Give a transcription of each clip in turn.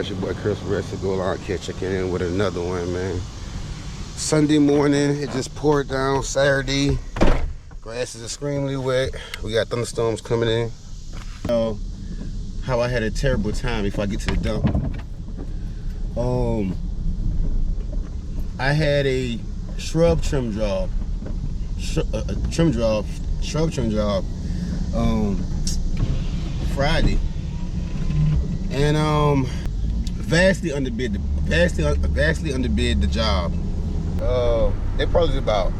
It's your boy Chris Rest to go along here checking in with another one, man. Sunday morning, it just poured down. Saturday, grass is extremely wet. We got thunderstorms coming in. How I had a terrible time before I get to the dump. I had a shrub trim job. Shrub trim job Friday. And vastly underbid the job. They probably about,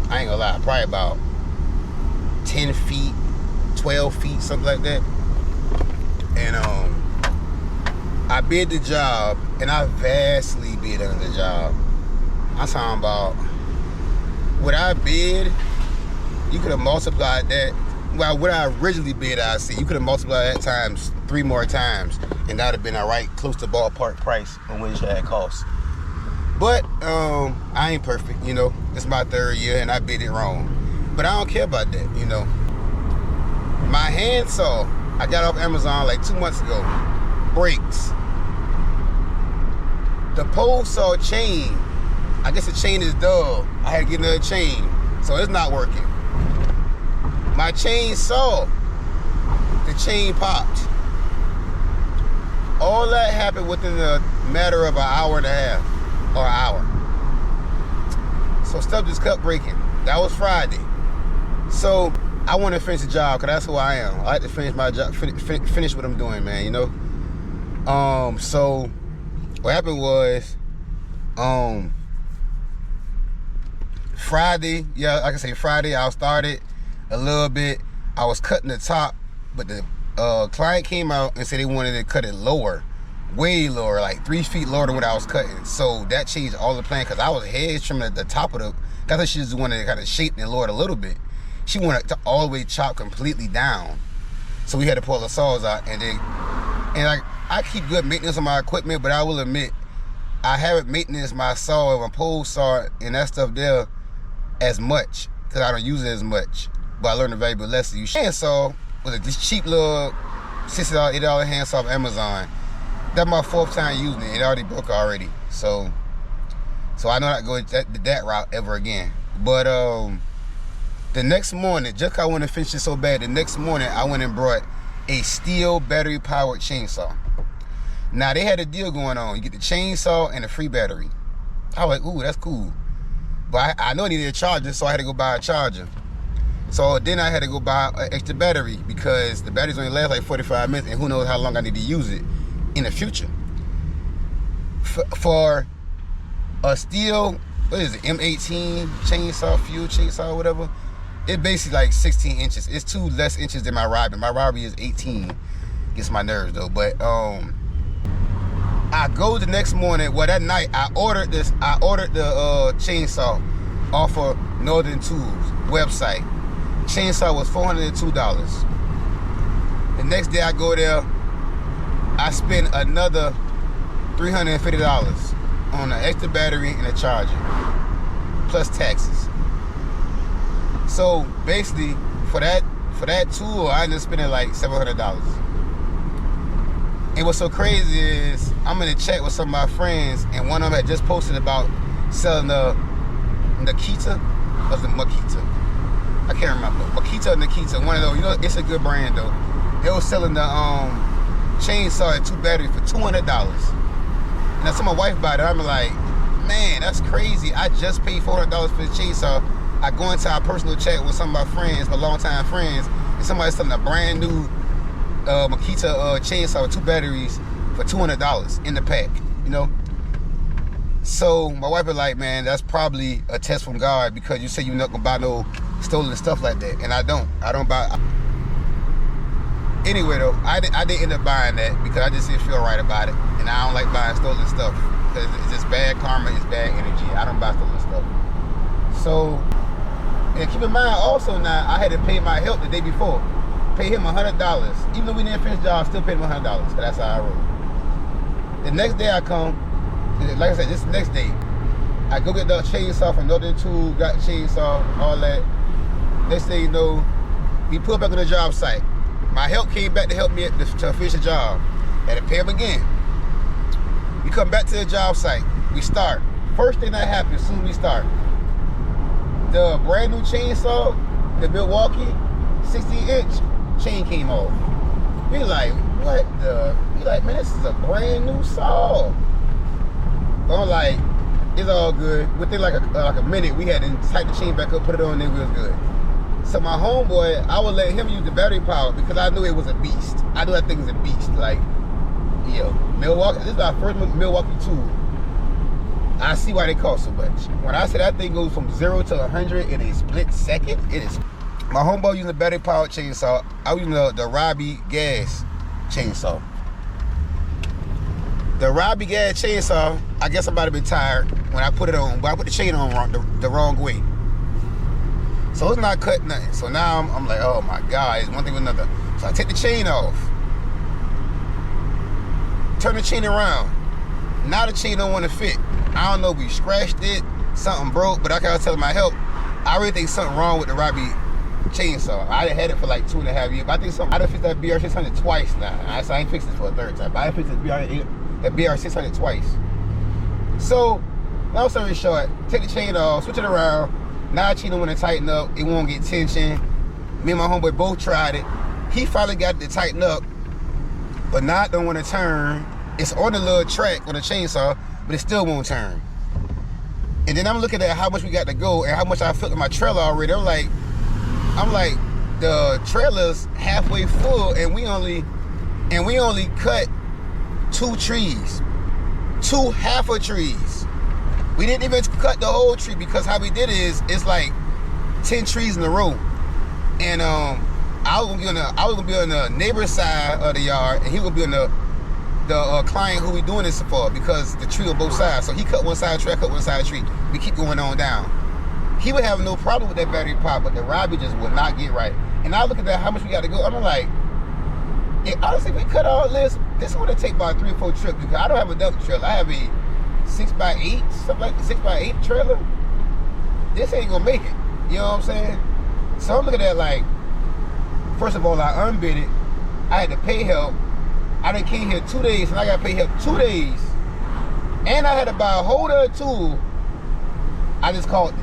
I ain't gonna lie, probably about 10 feet, 12 feet, something like that. And I bid the job, and I vastly bid under the job. I'm talking about what I bid, you could have multiplied that. Well, what I originally bid, I see, you could have multiplied that times 3 more times, and that would have been a right close to ballpark price on what it had cost. But I ain't perfect, you know. It's my 3rd year, and I bid it wrong. But I don't care about that, you know. My handsaw, I got off Amazon like 2 months ago. Breaks. The pole saw chain, I guess the chain is dull. I had to get another chain, so it's not working. My chain saw, the chain popped. All that happened within a matter of an hour and a half, or an hour. So stuff just kept breaking. That was Friday. So I want to finish the job, because that's who I am. I like to finish my job, finish what I'm doing, man, you know? So what happened was, Friday, yeah, like I say, Friday, I started a little bit. I was cutting the top, but the client came out and said they wanted to cut it lower, way lower, like 3 feet lower than what I was cutting. So that changed all the plan, because I was hedge trimming at the top of the, I thought she just wanted to kind of shape and lower it a little bit. She wanted to all the way chop completely down. So we had to pull the saws out, and like, I keep good maintenance on my equipment, but I will admit, I haven't maintained my saw, my pole saw, and that stuff there as much, because I don't use it as much. But I learned a valuable lesson. You handsaw was a cheap little $60, $8 handsaw off Amazon. That's my 4th time using it. It already broke already. So I know not to go that route ever again. But the next morning, just 'cause I want to finish it so bad, the next morning I went and brought a steel battery powered chainsaw. Now they had a deal going on. You get the chainsaw and a free battery. I was like, ooh, that's cool. But I know I needed a charger, so I had to go buy a charger. So then I had to go buy an extra battery, because the batteries only last like 45 minutes, and who knows how long I need to use it in the future. For a steel, what is it, M18 chainsaw, fuel chainsaw, whatever, it's basically like 16 inches. It's 2 less inches than my Robin. My Robin is 18. Gets my nerves though. But I go the next morning, well that night, I ordered the chainsaw off of Northern Tools website. Chainsaw was $402. The next day I go there, I spend another $350 on an extra battery and a charger, plus taxes. So basically, for that tool, I ended up spending like $700. And what's so crazy is, I'm in a chat with some of my friends, and one of them had just posted about selling the Nikita, or the Makita, I can't remember, Makita or Nikita, one of those, you know, it's a good brand though. They were selling the chainsaw and 2 batteries for $200. And I saw my wife buy it, I'm like, man, that's crazy. I just paid $400 for the chainsaw. I go into our personal chat with some of my friends, my longtime friends, and somebody's selling a brand new Makita chainsaw with 2 batteries for $200 in the pack, you know? So my wife was like, man, that's probably a test from God, because you say you're not gonna buy no stolen stuff like that, and I don't buy. Anyway though, I didn't end up buying that, because I just didn't feel right about it, and I don't like buying stolen stuff, because it's just bad karma, it's bad energy. I don't buy stolen stuff. So, and keep in mind also now, I had to pay my help the day before. Pay him $100. Even though we didn't finish the job, I still paid him $100, because that's how I roll. The next day I come, like I said, this next day, I go get the chainsaw from Northern Tool, got chainsaw, all that. Next thing you know, we pull back on the job site. My help came back to help me to finish the job. Had to pay him again. come back to the job site. We start. First thing that happens as soon as we start, the brand new chainsaw, the Milwaukee 16-inch chain came off. We like, what the? We like, man, this is a brand new saw. I'm like, it's all good. Within like a minute, we had to tighten the chain back up, put it on, and it was good. So my homeboy, I would let him use the battery power because I knew it was a beast. I knew that thing was a beast. Like, yo, Milwaukee, this is our first Milwaukee tool. I see why they cost so much. When I say that thing goes from 0 to 100 in a split second, it is. My homeboy using the battery powered chainsaw. I was using the Robbie gas chainsaw. The Robbie gas chainsaw, I guess I'm about to be tired when I put it on, but I put the chain on the wrong way. So it's not cutting nothing. So now I'm like, oh my God, it's one thing with another. So I take the chain off, turn the chain around. Now the chain don't want to fit. I don't know if we scratched it, something broke, but I gotta tell my help. I really think something wrong with the Robbie chainsaw. I had it for like 2.5 years, but I think something. I done fixed that BR600 twice now. So I ain't fixed it for a third time. But I fixed that BR600 twice. So, long story short, take the chain off, switch it around. Now the chain don't want to tighten up. It won't get tension. Me and my homeboy both tried it. He finally got it to tighten up, but now it don't want to turn. It's on the little track on the chainsaw, but it still won't turn. And then I'm looking at how much we got to go and how much I filled in my trailer already. I'm like, the trailer's halfway full, and we only cut 2 trees, 2 half a trees. We didn't even cut the whole tree because how we did it is it's like 10 trees in a row, and I was gonna be on the neighbor's side of the yard, and he was gonna be on the client who we doing this for, because the tree on both sides. So he cut one side of the tree, I cut one side of the tree. We keep going on down. He would have no problem with that battery pop, but the Robbie just would not get right. And I look at that, how much we got to go. I'm like, honestly, if we cut all this would take about 3 or 4 trips, because I don't have a dump trailer. I have a 6x8, something like 6x8 trailer. This ain't gonna make it. You know what I'm saying? So I'm looking at like, first of all, I unbid it. I had to pay help. I done came here 2 days, and I got to pay help 2 days. And I had to buy a whole other tool. I just called it.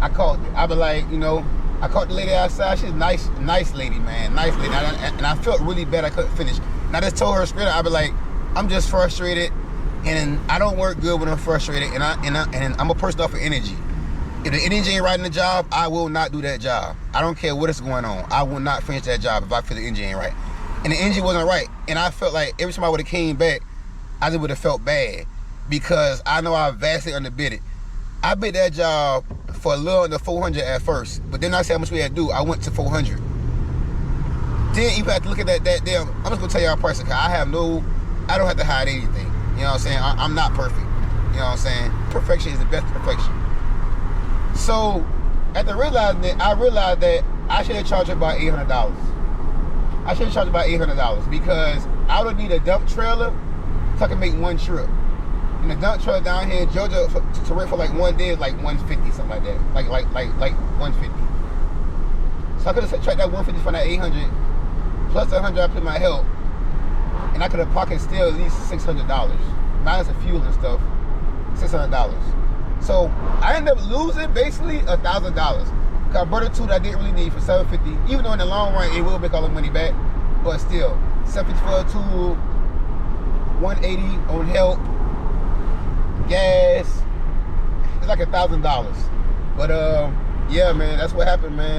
I be like, you know, I called the lady outside. She's a nice lady, man. Nice lady. And I felt really bad I couldn't finish. And I just told her straight up, I be like, I'm just frustrated, and I don't work good when I'm frustrated, and I'm a person off of energy. If the energy ain't right in the job, I will not do that job. I don't care what is going on. I will not finish that job if I feel the energy ain't right. And the energy wasn't right. And I felt like every time I would have came back, I just would have felt bad, because I know I vastly underbid it. I bid that job for a little under 400 at first, but then I said how much we had to do. I went to 400. Then you have to look at that damn. I'm just gonna tell y'all price, because I don't have to hide anything. You know what I'm saying? I'm not perfect. You know what I'm saying? Perfection is the best perfection. So after realizing that, I realized that I should have charged about $800. I should have charged about $800, because I would need a dump trailer so I can make one trip. And the dump trailer down here in Georgia to rent for like 1 day is like $150, something like that. Like $150. So I could have subtracted that $150 from that $800 plus the $100 I put in my help, and I could have pocketed still at least $600 minus the fuel and stuff. $600. So I ended up losing basically $1,000. Cause I bought a tool that I didn't really need for $750. Even though in the long run it will make all the money back, but still $750 for a tool, $180 on help, gas. It's like $1,000. But yeah, man, that's what happened, man.